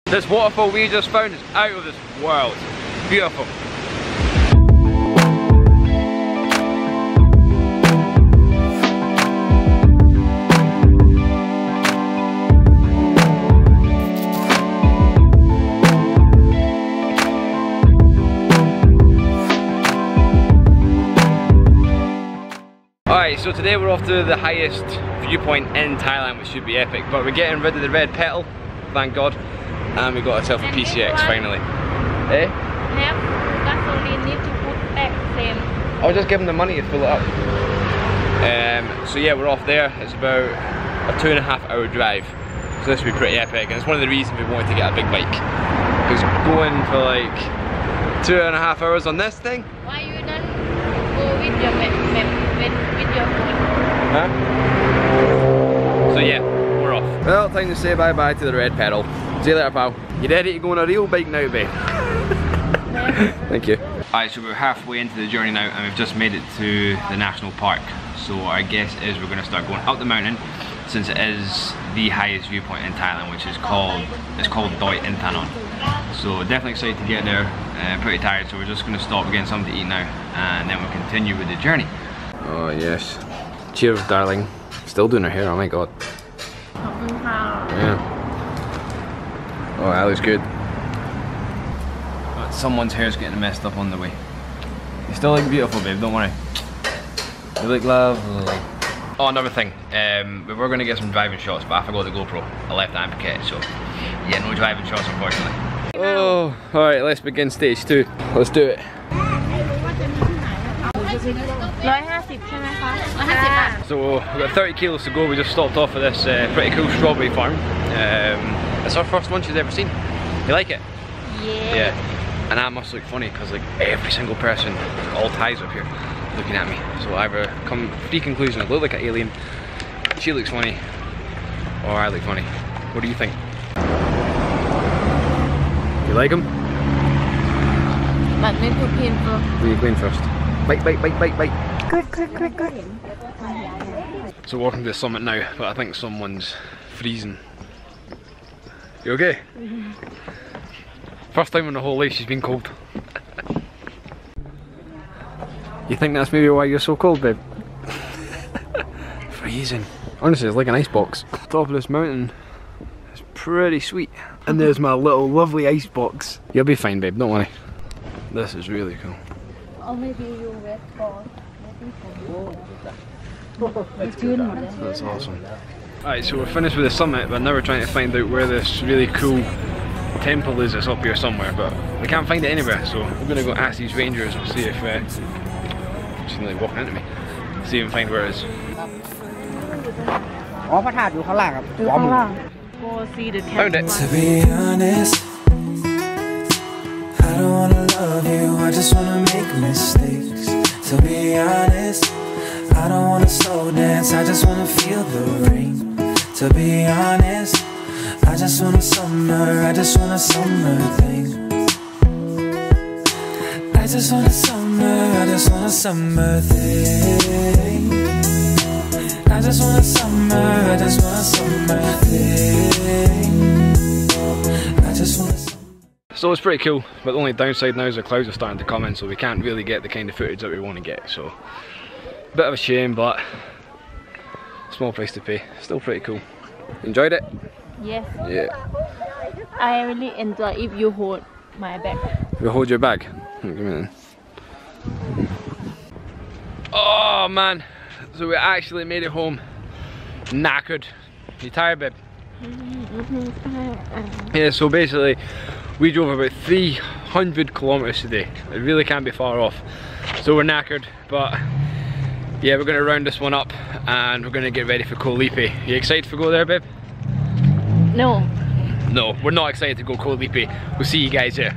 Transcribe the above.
This waterfall we just found is out of this world. Beautiful. Alright, so today we're off to the highest viewpoint in Thailand, which should be epic, but we're getting rid of the red petal, thank God, and we got ourselves a PCX finally. Eh? Gasoline need to put back same. I'll just give them the money to fill it up. So yeah, we're off there. It's about a 2.5 hour drive, so this will be pretty epic, and it's one of the reasons we wanted to get a big bike. Because going for like 2.5 hours on this thing. Why you don't go with your map with your phone? Huh? So yeah, we're off. Well, time to say bye bye to the red pedal. See you later, pal. You ready to go on a real bike now, babe? Thank you. Alright, so we're halfway into the journey now and we've just made it to the national park. So our guess is we're going to start going up the mountain, since it is the highest viewpoint in Thailand, which is called Doi Inthanon. So definitely excited to get there. Pretty tired, so we're just going to stop, getting something to eat now, and then we'll continue with the journey. Oh yes. Cheers, darling. Still doing her hair, oh my god. Yeah. Oh, that looks good. But someone's hair's getting messed up on the way. You still look beautiful, babe, don't worry. You look lovely. Oh, another thing. We were going to get some driving shots, but I forgot the GoPro. I left that in Phuket, so yeah, no driving shots unfortunately. Oh, alright, let's begin stage 2. Let's do it. So we've got 30 kilos to go. We just stopped off at this pretty cool strawberry farm. It's our first one she's ever seen. You like it? Yeah. Yeah. And that must look funny because like every single person, all Thais up here, looking at me. So either come three conclusions: I look like an alien, she looks funny, or I look funny. What do you think? You like them? But need to clean first. Will you clean first? Bite, bite, bite, bite, bite. Good. So we're walking to the summit now, but I think someone's freezing. You okay? Mm-hmm. First time in the whole life she's been cold. You think that's maybe why you're so cold, babe? Freezing. Honestly, it's like an ice box. Top of this mountain is pretty sweet. And there's my little lovely ice box. You'll be fine, babe, don't worry. This is really cool. Or maybe you wait for. That's awesome. Alright, so we're finished with the summit, but now we're trying to find out where this really cool temple is. It's up here somewhere, but we can't find it anywhere, so we're going to go ask these rangers and see if she's nearly walking into me. See if we can find where it is. Go see the Found it. To be honest, I don't wanna love you, I just wanna make mistakes. To be honest, I don't wanna slow dance, I just wanna feel the rain. To be honest, I just want a summer, I just want a summer thing. I just want a summer, I just want a summer thing. I just want a summer, I just want a summer thing. I just want a summer. So it's pretty cool, but the only downside now is the clouds are starting to come in, so we can't really get the kind of footage that we want to get. So, bit of a shame, but small price to pay. Still pretty cool. Enjoyed it? Yes. Yeah. I really enjoy if you hold my bag. You hold your bag? Give me that. Oh man, so we actually made it home. Knackered. You tired, babe? Yeah, so basically we drove about 300 kilometers today. It really can't be far off. So we're knackered, but yeah, we're going to round this one up and we're going to get ready for Koh Lipe. You excited to go there, babe? No. No, we're not excited to go Koh Lipe. We'll see you guys there.